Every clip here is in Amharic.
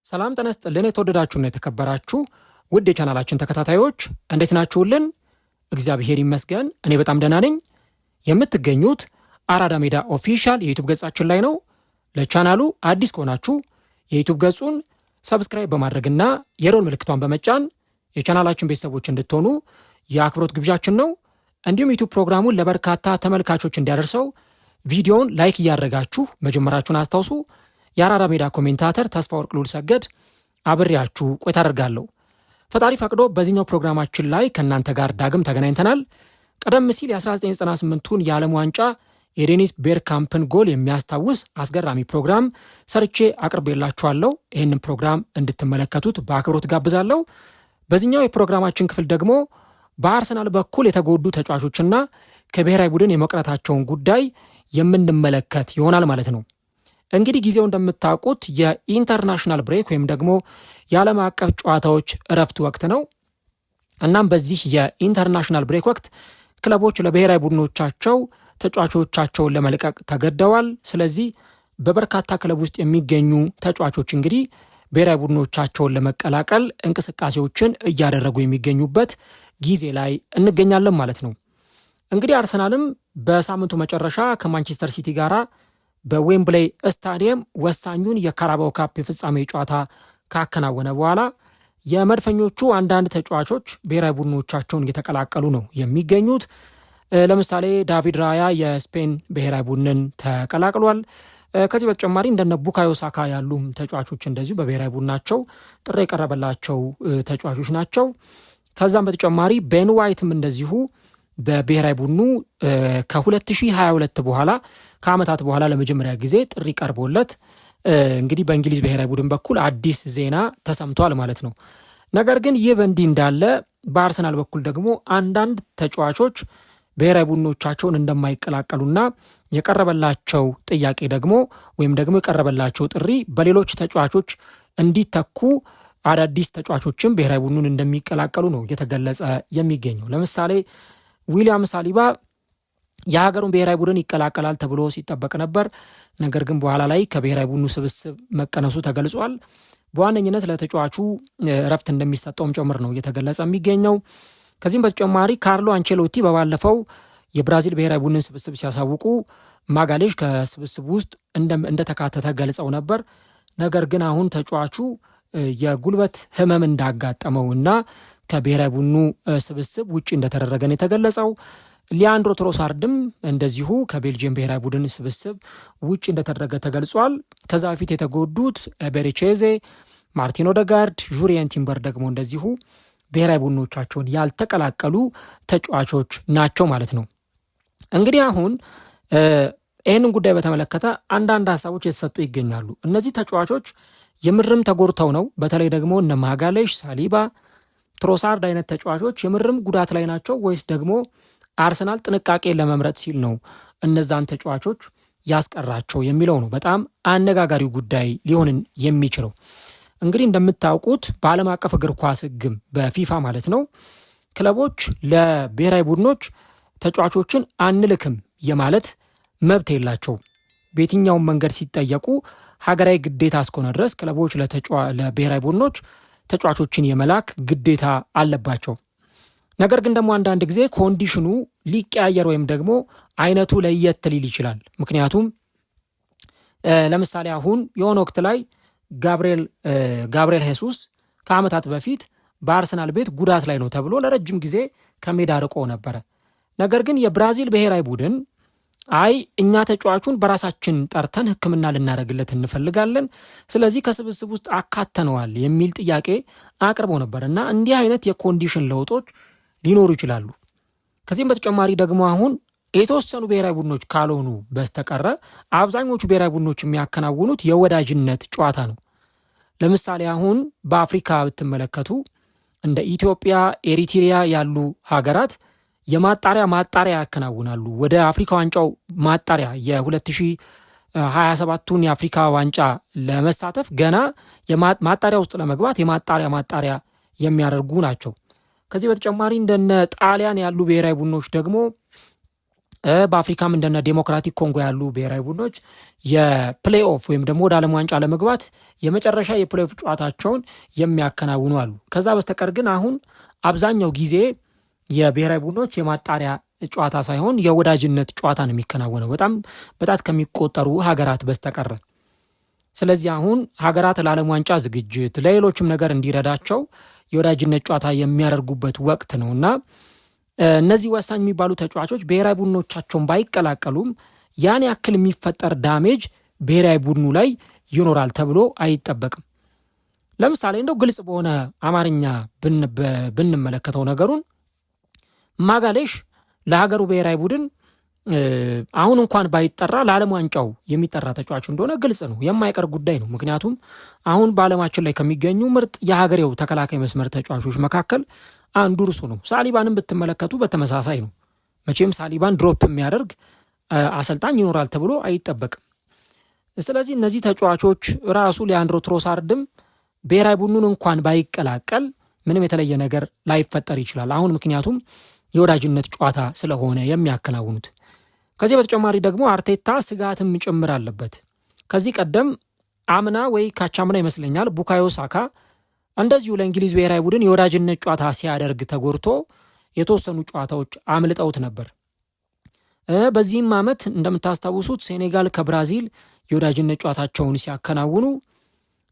ሰላም ጤና ይስጥልን የተወደዳችሁና የተከበራችሁ ውድ የቻናላችን ተከታታዮች እንዴት ናችሁልን? እግዚአብሔር ይመስገን እኔ በጣም ደህና ነኝ። የምትገኙት አራዳ ሜዳ ኦፊሻል የዩቲዩብ ገጻችን ላይ ነው። ለቻናሉ አዲስ ከሆናችሁ የዩቲዩብ ገጹን ሰብስክራይብ በማድረግና የደወል ምልክቷን በመጫን የቻናላችን ቤተሰቦች እንድትሆኑ የአክብሮት ግብዣችን ነው። እንዲሁም ዩቲዩብ ፕሮግራሙን ለበርካታ ተመልካቾች እንዲያደርሰው ቪዲዮውን ላይክ እያደረጋችሁ መጀመራችሁን አስታውሱ። የአራዳ ሜዳ ኮሜንታተር ተስፋ ወርቅ ሉል ሰገድ አብሬያችሁ ቆይታ አደርጋለሁ። ፈጣሪ ፈቅዶ በዚህኛው ፕሮግራማችን ላይ ከእናንተ ጋር ዳግም ተገናኝተናል። ቀደም ሲል የ1998ቱን የዓለም ዋንጫ የዴኒስ ቤርካምፕን ጎል የሚያስታውስ አስገራሚ ፕሮግራም ሰርቼ አቅርቤላችኋለሁ። ይህንን ፕሮግራም እንድትመለከቱት በአክብሮት ጋብዛለሁ። በዚህኛው የፕሮግራማችን ክፍል ደግሞ በአርሰናል በኩል የተጎዱ ተጫዋቾችና ከብሔራዊ ቡድን የመቅረታቸውን ጉዳይ የምንመለከት ይሆናል ማለት ነው። እንግዲህ ጊዜው እንደምታውቁት የኢንተርናሽናል ብሬክ ወይም ደግሞ የዓለም አቀፍ ጨዋታዎች እረፍት ወቅት ነው። እናም በዚህ የኢንተርናሽናል ብሬክ ወቅት ክለቦች ለብሔራዊ ቡድኖቻቸው ተጫዋቾቻቸውን ለመልቀቅ ተገደዋል። ስለዚህ በበርካታ ክለብ ውስጥ የሚገኙ ተጫዋቾች እንግዲህ ብሔራዊ ቡድኖቻቸውን ለመቀላቀል እንቅስቃሴዎችን እያደረጉ የሚገኙበት ጊዜ ላይ እንገኛለን ማለት ነው። እንግዲህ አርሰናልም በሳምንቱ መጨረሻ ከማንቸስተር ሲቲ ጋራ በዌምብሌይ ስታዲየም ወሳኙን የካራባኦ ካፕ የፍጻሜ ጨዋታ ካከናወነ በኋላ የመድፈኞቹ አንዳንድ ተጫዋቾች ብሔራዊ ቡድኖቻቸውን እየተቀላቀሉ ነው የሚገኙት። ለምሳሌ ዳቪድ ራያ የስፔን ብሔራዊ ቡድንን ተቀላቅሏል። ከዚህ በተጨማሪ እንደነ ቡካዮ ሳካ ያሉ ተጫዋቾች እንደዚሁ በብሔራዊ ቡድናቸው ጥሪ የቀረበላቸው ተጫዋቾች ናቸው። ከዛም በተጨማሪ ቤን ዋይትም እንደዚሁ በብሔራዊ ቡድኑ ከ2022 በኋላ ከዓመታት በኋላ ለመጀመሪያ ጊዜ ጥሪ ቀርቦለት እንግዲህ በእንግሊዝ ብሔራዊ ቡድን በኩል አዲስ ዜና ተሰምቷል ማለት ነው። ነገር ግን ይህ በእንዲህ እንዳለ በአርሰናል በኩል ደግሞ አንዳንድ ተጫዋቾች ብሔራዊ ቡድኖቻቸውን እንደማይቀላቀሉና የቀረበላቸው ጥያቄ ደግሞ ወይም ደግሞ የቀረበላቸው ጥሪ በሌሎች ተጫዋቾች እንዲተኩ አዳዲስ ተጫዋቾችም ብሔራዊ ቡድኑን እንደሚቀላቀሉ ነው እየተገለጸ የሚገኘው። ለምሳሌ ዊሊያም ሳሊባ የሀገሩን ብሔራዊ ቡድን ይቀላቀላል ተብሎ ሲጠበቅ ነበር። ነገር ግን በኋላ ላይ ከብሔራዊ ቡድኑ ስብስብ መቀነሱ ተገልጿል። በዋነኝነት ለተጫዋቹ እረፍት እንደሚሰጠውም ጭምር ነው እየተገለጸ የሚገኘው። ከዚህም በተጨማሪ ካርሎ አንቼሎቲ በባለፈው የብራዚል ብሔራዊ ቡድን ስብስብ ሲያሳውቁ ማጋሌሽ ከስብስብ ውስጥ እንደተካተተ ገልጸው ነበር። ነገር ግን አሁን ተጫዋቹ የጉልበት ህመም እንዳጋጠመው እና ከብሔራዊ ቡድኑ ስብስብ ውጭ እንደተደረገ ነው የተገለጸው። ሊያንድሮ ትሮሳርድም እንደዚሁ ከቤልጅየም ብሔራዊ ቡድን ስብስብ ውጭ እንደተደረገ ተገልጿል። ከዛ በፊት የተጎዱት ቤሬቼዜ፣ ማርቲን ኦዴጋርድ፣ ጁሪየን ቲምበር ደግሞ እንደዚሁ ብሔራዊ ቡድኖቻቸውን ያልተቀላቀሉ ተጫዋቾች ናቸው ማለት ነው። እንግዲህ አሁን ይህንን ጉዳይ በተመለከተ አንዳንድ ሀሳቦች የተሰጡ ይገኛሉ። እነዚህ ተጫዋቾች የምርም ተጎድተው ነው? በተለይ ደግሞ እነ ማጋሌሽ፣ ሳሊባ፣ ትሮሳርድ አይነት ተጫዋቾች የምርም ጉዳት ላይ ናቸው ወይስ ደግሞ አርሰናል ጥንቃቄ ለመምረጥ ሲል ነው እነዛን ተጫዋቾች ያስቀራቸው የሚለው ነው በጣም አነጋጋሪው ጉዳይ ሊሆን የሚችለው። እንግዲህ እንደምታውቁት በዓለም አቀፍ እግር ኳስ ሕግም በፊፋ ማለት ነው ክለቦች ለብሔራዊ ቡድኖች ተጫዋቾችን አንልክም የማለት መብት የላቸውም። በየትኛውም መንገድ ሲጠየቁ ሀገራዊ ግዴታ እስከሆነ ድረስ ክለቦች ለብሔራዊ ቡድኖች ተጫዋቾችን የመላክ ግዴታ አለባቸው። ነገር ግን ደግሞ አንዳንድ ጊዜ ኮንዲሽኑ ሊቀያየር ወይም ደግሞ አይነቱ ለየት ሊል ይችላል። ምክንያቱም ለምሳሌ አሁን የሆነ ወቅት ላይ ጋብርኤል ሄሱስ ከዓመታት በፊት በአርሰናል ቤት ጉዳት ላይ ነው ተብሎ ለረጅም ጊዜ ከሜዳ ርቆ ነበረ። ነገር ግን የብራዚል ብሔራዊ ቡድን እኛ ተጫዋቹን በራሳችን ጠርተን ሕክምና ልናደርግለት እንፈልጋለን፣ ስለዚህ ከስብስብ ውስጥ አካተነዋል የሚል ጥያቄ አቅርበው ነበር እና እንዲህ አይነት የኮንዲሽን ለውጦች ሊኖሩ ይችላሉ። ከዚህም በተጨማሪ ደግሞ አሁን የተወሰኑ ብሔራዊ ቡድኖች ካልሆኑ በስተቀረ አብዛኞቹ ብሔራዊ ቡድኖች የሚያከናውኑት የወዳጅነት ጨዋታ ነው። ለምሳሌ አሁን በአፍሪካ ብትመለከቱ እንደ ኢትዮጵያ፣ ኤሪትሪያ ያሉ ሀገራት ማጣሪያ ያከናውናሉ። ወደ አፍሪካ ዋንጫው ማጣሪያ የ2027ቱን የአፍሪካ ዋንጫ ለመሳተፍ ገና ማጣሪያ ውስጥ ለመግባት ማጣሪያ የሚያደርጉ ናቸው። ከዚህ በተጨማሪ እንደነ ጣሊያን ያሉ ብሔራዊ ቡድኖች ደግሞ በአፍሪካም እንደነ ዴሞክራቲክ ኮንጎ ያሉ ብሔራዊ ቡድኖች የፕሌይ ኦፍ ወይም ደግሞ ወደ ዓለም ዋንጫ ለመግባት የመጨረሻ የፕሌይ ኦፍ ጨዋታቸውን የሚያከናውኑ አሉ። ከዛ በስተቀር ግን አሁን አብዛኛው ጊዜ የብሔራዊ ቡድኖች የማጣሪያ ጨዋታ ሳይሆን የወዳጅነት ጨዋታ ነው የሚከናወነው በጣም ከሚቆጠሩ ሀገራት በስተቀር። ስለዚህ አሁን ሀገራት ለዓለም ዋንጫ ዝግጅት ለሌሎችም ነገር እንዲረዳቸው የወዳጅነት ጨዋታ የሚያደርጉበት ወቅት ነውና እነዚህ ወሳኝ የሚባሉ ተጫዋቾች ብሔራዊ ቡድኖቻቸውን ባይቀላቀሉም ያን ያክል የሚፈጠር ዳሜጅ ብሔራዊ ቡድኑ ላይ ይኖራል ተብሎ አይጠበቅም። ለምሳሌ እንደው ግልጽ በሆነ አማርኛ ብንመለከተው ነገሩን ማጋሌሽ ለሀገሩ ብሔራዊ ቡድን አሁን እንኳን ባይጠራ ለዓለም ዋንጫው የሚጠራ ተጫዋች እንደሆነ ግልጽ ነው፣ የማይቀር ጉዳይ ነው። ምክንያቱም አሁን በዓለማችን ላይ ከሚገኙ ምርጥ የሀገሬው ተከላካይ መስመር ተጫዋቾች መካከል አንዱ እርሱ ነው። ሳሊባንም ብትመለከቱ በተመሳሳይ ነው። መቼም ሳሊባን ድሮፕ የሚያደርግ አሰልጣኝ ይኖራል ተብሎ አይጠበቅም። ስለዚህ እነዚህ ተጫዋቾች ራሱ ሊያንድሮ ትሮሳርድም ብሔራዊ ቡድኑን እንኳን ባይቀላቀል ምንም የተለየ ነገር ላይፈጠር ይችላል አሁን ምክንያቱም የወዳጅነት ጨዋታ ስለሆነ የሚያከናውኑት። ከዚህ በተጨማሪ ደግሞ አርቴታ ስጋትም ጭምር አለበት። ከዚህ ቀደም አምና ወይ ካቻምና ይመስለኛል ቡካዮ ሳካ እንደዚሁ ለእንግሊዝ ብሔራዊ ቡድን የወዳጅነት ጨዋታ ሲያደርግ ተጎድቶ የተወሰኑ ጨዋታዎች አምልጠውት ነበር። በዚህም ዓመት እንደምታስታውሱት ሴኔጋል ከብራዚል የወዳጅነት ጨዋታቸውን ሲያከናውኑ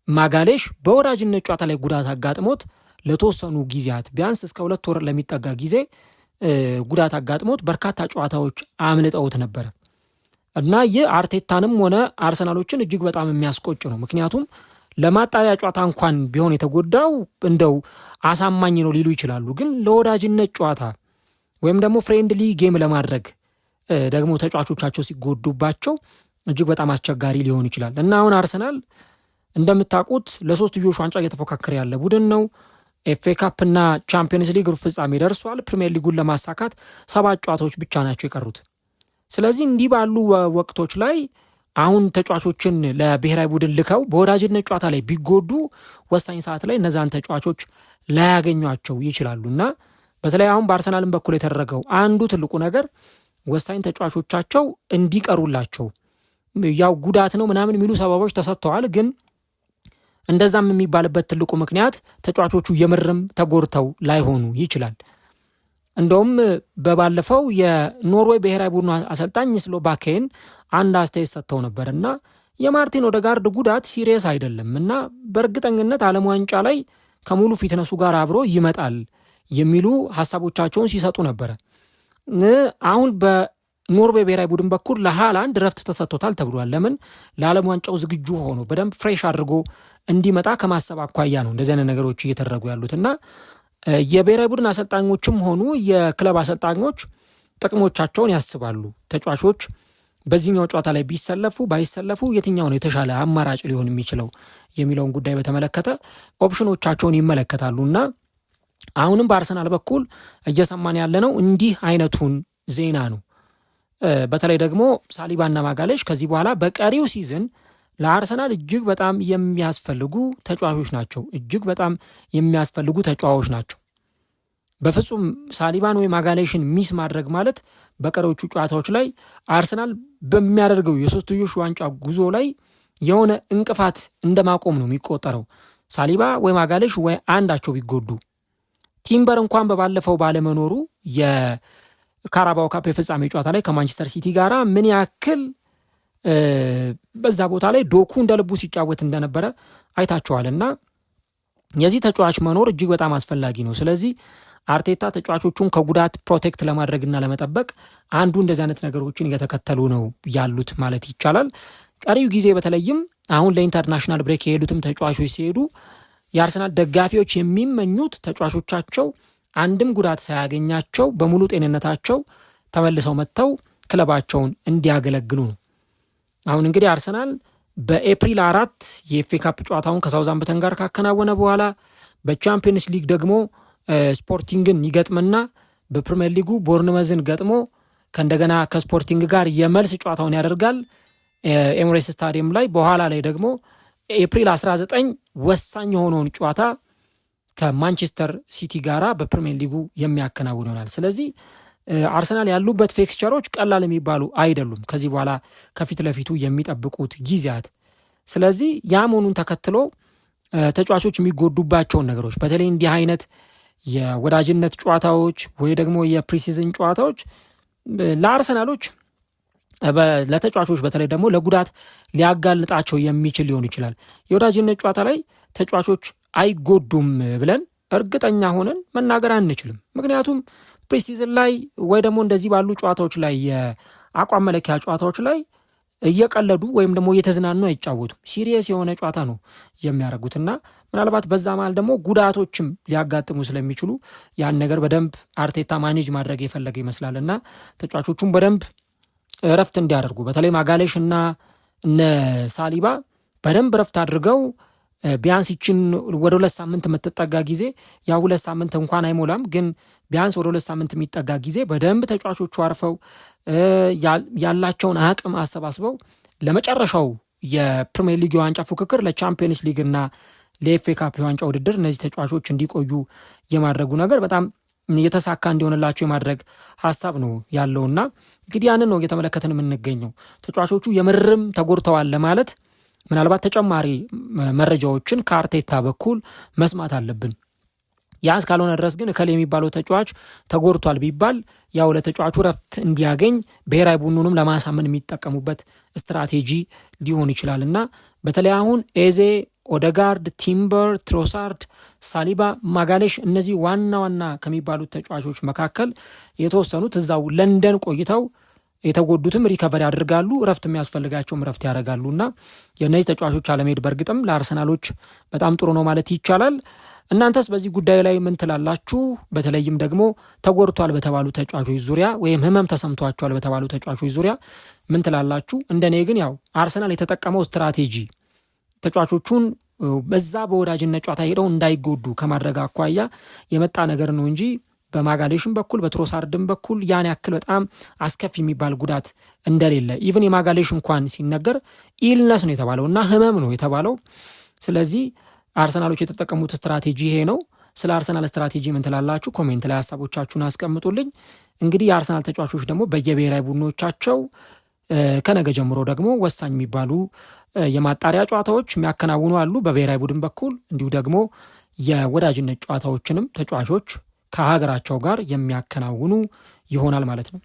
ማጋሌሽ በወዳጅነት ጨዋታ ላይ ጉዳት አጋጥሞት ለተወሰኑ ጊዜያት ቢያንስ እስከ 2 ወር ለሚጠጋ ጊዜ ጉዳት አጋጥሞት በርካታ ጨዋታዎች አምልጠውት ነበር እና ይህ አርቴታንም ሆነ አርሰናሎችን እጅግ በጣም የሚያስቆጭ ነው። ምክንያቱም ለማጣሪያ ጨዋታ እንኳን ቢሆን የተጎዳው እንደው አሳማኝ ነው ሊሉ ይችላሉ። ግን ለወዳጅነት ጨዋታ ወይም ደግሞ ፍሬንድሊ ጌም ለማድረግ ደግሞ ተጫዋቾቻቸው ሲጎዱባቸው እጅግ በጣም አስቸጋሪ ሊሆን ይችላል እና አሁን አርሰናል እንደምታውቁት ለሶስትዮሽ ዋንጫ እየተፎካከረ ያለ ቡድን ነው። ኤፍኤ ካፕ እና ቻምፒየንስ ሊግ ሩብ ፍጻሜ ደርሷል። ፕሪሚየር ሊጉን ለማሳካት 7 ጨዋታዎች ብቻ ናቸው የቀሩት። ስለዚህ እንዲህ ባሉ ወቅቶች ላይ አሁን ተጫዋቾችን ለብሔራዊ ቡድን ልከው በወዳጅነት ጨዋታ ላይ ቢጎዱ ወሳኝ ሰዓት ላይ እነዛን ተጫዋቾች ላያገኟቸው ይችላሉና በተለይ አሁን በአርሰናልም በኩል የተደረገው አንዱ ትልቁ ነገር ወሳኝ ተጫዋቾቻቸው እንዲቀሩላቸው ያው ጉዳት ነው ምናምን የሚሉ ሰበቦች ተሰጥተዋል። ግን እንደዛም የሚባልበት ትልቁ ምክንያት ተጫዋቾቹ የምርም ተጎድተው ላይሆኑ ይችላል። እንደውም በባለፈው የኖርዌይ ብሔራዊ ቡድን አሰልጣኝ ስሎባኬን አንድ አስተያየት ሰጥተው ነበርና የማርቲን ኦዴጋርድ ጉዳት ሲሪየስ አይደለም እና በእርግጠኝነት ዓለም ዋንጫ ላይ ከሙሉ ፊትነሱ ጋር አብሮ ይመጣል የሚሉ ሀሳቦቻቸውን ሲሰጡ ነበር። አሁን በኖርዌይ ብሔራዊ ቡድን በኩል ለሃላንድ ረፍት ተሰጥቶታል ተብሏል። ለምን? ለዓለም ዋንጫው ዝግጁ ሆኖ በደንብ ፍሬሽ አድርጎ እንዲመጣ ከማሰብ አኳያ ነው እንደዚህ አይነት ነገሮች እየተደረጉ ያሉትና የብሔራዊ ቡድን አሰልጣኞችም ሆኑ የክለብ አሰልጣኞች ጥቅሞቻቸውን ያስባሉ። ተጫዋቾች በዚህኛው ጨዋታ ላይ ቢሰለፉ ባይሰለፉ የትኛው ነው የተሻለ አማራጭ ሊሆን የሚችለው የሚለውን ጉዳይ በተመለከተ ኦፕሽኖቻቸውን ይመለከታሉና አሁንም በአርሰናል በኩል እየሰማን ያለነው እንዲህ አይነቱን ዜና ነው። በተለይ ደግሞ ሳሊባና ማጋሌሽ ከዚህ በኋላ በቀሪው ሲዝን ለአርሰናል እጅግ በጣም የሚያስፈልጉ ተጫዋቾች ናቸው። እጅግ በጣም የሚያስፈልጉ ተጫዋቾች ናቸው። በፍጹም ሳሊባን ወይ ማጋሌሽን ሚስ ማድረግ ማለት በቀሪዎቹ ጨዋታዎች ላይ አርሰናል በሚያደርገው የሶስትዮሽ ዋንጫ ጉዞ ላይ የሆነ እንቅፋት እንደማቆም ነው የሚቆጠረው። ሳሊባ ወይ ማጋሌሽ ወይ አንዳቸው ቢጎዱ ቲምበር እንኳን በባለፈው ባለመኖሩ የካራባው ካፕ የፍጻሜ ጨዋታ ላይ ከማንቸስተር ሲቲ ጋራ ምን ያክል በዛ ቦታ ላይ ዶኩ እንደልቡ ሲጫወት እንደነበረ አይታቸዋልና የዚህ ተጫዋች መኖር እጅግ በጣም አስፈላጊ ነው። ስለዚህ አርቴታ ተጫዋቾቹን ከጉዳት ፕሮቴክት ለማድረግና ለመጠበቅ አንዱ እንደዚህ አይነት ነገሮችን እየተከተሉ ነው ያሉት ማለት ይቻላል። ቀሪው ጊዜ በተለይም አሁን ለኢንተርናሽናል ብሬክ የሄዱትም ተጫዋቾች ሲሄዱ የአርሰናል ደጋፊዎች የሚመኙት ተጫዋቾቻቸው አንድም ጉዳት ሳያገኛቸው በሙሉ ጤንነታቸው ተመልሰው መጥተው ክለባቸውን እንዲያገለግሉ ነው። አሁን እንግዲህ አርሰናል በኤፕሪል 4 የኤፍኤ ካፕ ጨዋታውን ከሳውዛምፕተን ጋር ካከናወነ በኋላ በቻምፒየንስ ሊግ ደግሞ ስፖርቲንግን ይገጥምና በፕሪሚየር ሊጉ ቦርንመዝን ገጥሞ ከእንደገና ከስፖርቲንግ ጋር የመልስ ጨዋታውን ያደርጋል ኤምሬትስ ስታዲየም ላይ። በኋላ ላይ ደግሞ ኤፕሪል 19 ወሳኝ የሆነውን ጨዋታ ከማንቸስተር ሲቲ ጋራ በፕሪሚየር ሊጉ የሚያከናውን ይሆናል። ስለዚህ አርሰናል ያሉበት ፊክስቸሮች ቀላል የሚባሉ አይደሉም ከዚህ በኋላ ከፊት ለፊቱ የሚጠብቁት ጊዜያት። ስለዚህ ያ መሆኑን ተከትሎ ተጫዋቾች የሚጎዱባቸውን ነገሮች በተለይ እንዲህ አይነት የወዳጅነት ጨዋታዎች ወይ ደግሞ የፕሪሲዝን ጨዋታዎች ለአርሰናሎች ለተጫዋቾች በተለይ ደግሞ ለጉዳት ሊያጋልጣቸው የሚችል ሊሆን ይችላል። የወዳጅነት ጨዋታ ላይ ተጫዋቾች አይጎዱም ብለን እርግጠኛ ሆነን መናገር አንችልም። ምክንያቱም ፕሪሲዝን ላይ ወይ ደግሞ እንደዚህ ባሉ ጨዋታዎች ላይ የአቋም መለኪያ ጨዋታዎች ላይ እየቀለዱ ወይም ደግሞ እየተዝናኑ አይጫወቱም። ሲሪየስ የሆነ ጨዋታ ነው የሚያደርጉትና ምናልባት በዛ መሃል ደግሞ ጉዳቶችም ሊያጋጥሙ ስለሚችሉ ያን ነገር በደንብ አርቴታ ማኔጅ ማድረግ የፈለገ ይመስላልና ተጫዋቾቹም በደንብ እረፍት እንዲያደርጉ በተለይ ማጋሌሽ እና እነ ሳሊባ በደንብ እረፍት አድርገው ቢያንስ ይችን ወደ 2 ሳምንት የምትጠጋ ጊዜ ያ 2 ሳምንት እንኳን አይሞላም፣ ግን ቢያንስ ወደ 2 ሳምንት የሚጠጋ ጊዜ በደንብ ተጫዋቾቹ አርፈው ያላቸውን አቅም አሰባስበው ለመጨረሻው የፕሪሚየር ሊግ የዋንጫ ፉክክር ለቻምፒየንስ ሊግ እና ለኤፍኤ ካፕ የዋንጫ ውድድር እነዚህ ተጫዋቾች እንዲቆዩ የማድረጉ ነገር በጣም የተሳካ እንዲሆንላቸው የማድረግ ሀሳብ ነው ያለውና እንግዲህ ያንን ነው እየተመለከትን የምንገኘው። ተጫዋቾቹ የምርም ተጎድተዋል ለማለት ምናልባት ተጨማሪ መረጃዎችን ከአርቴታ በኩል መስማት አለብን። ያ እስካልሆነ ድረስ ግን እከሌ የሚባለው ተጫዋች ተጎድቷል ቢባል ያው ለተጫዋቹ ረፍት እንዲያገኝ ብሔራዊ ቡድኑንም ለማሳመን የሚጠቀሙበት ስትራቴጂ ሊሆን ይችላልና በተለይ አሁን ኤዜ፣ ኦደጋርድ፣ ቲምበር፣ ትሮሳርድ፣ ሳሊባ፣ ማጋሌሽ እነዚህ ዋና ዋና ከሚባሉት ተጫዋቾች መካከል የተወሰኑት እዛው ለንደን ቆይተው የተጎዱትም ሪከቨሪ ያደርጋሉ፣ ረፍት የሚያስፈልጋቸውም ረፍት ያደርጋሉና የእነዚህ ተጫዋቾች አለመሄድ በእርግጥም ለአርሰናሎች በጣም ጥሩ ነው ማለት ይቻላል። እናንተስ በዚህ ጉዳይ ላይ ምን ትላላችሁ? በተለይም ደግሞ ተጎድቷል በተባሉ ተጫዋቾች ዙሪያ ወይም ህመም ተሰምቷቸዋል በተባሉ ተጫዋቾች ዙሪያ ምን ትላላችሁ? እንደኔ ግን ያው አርሰናል የተጠቀመው ስትራቴጂ ተጫዋቾቹን በዛ በወዳጅነት ጨዋታ ሄደው እንዳይጎዱ ከማድረግ አኳያ የመጣ ነገር ነው እንጂ በማጋሌሽም በኩል በትሮሳርድም በኩል ያን ያክል በጣም አስከፊ የሚባል ጉዳት እንደሌለ ኢቭን የማጋሌሽ እንኳን ሲነገር ኢልነስ ነው የተባለው እና ህመም ነው የተባለው። ስለዚህ አርሰናሎች የተጠቀሙት ስትራቴጂ ይሄ ነው። ስለ አርሰናል ስትራቴጂ ምን ትላላችሁ? ኮሜንት ላይ ሀሳቦቻችሁን አስቀምጡልኝ። እንግዲህ የአርሰናል ተጫዋቾች ደግሞ በየብሔራዊ ቡድኖቻቸው ከነገ ጀምሮ ደግሞ ወሳኝ የሚባሉ የማጣሪያ ጨዋታዎች የሚያከናውኑ አሉ በብሔራዊ ቡድን በኩል እንዲሁ ደግሞ የወዳጅነት ጨዋታዎችንም ተጫዋቾች ከሀገራቸው ጋር የሚያከናውኑ ይሆናል ማለት ነው።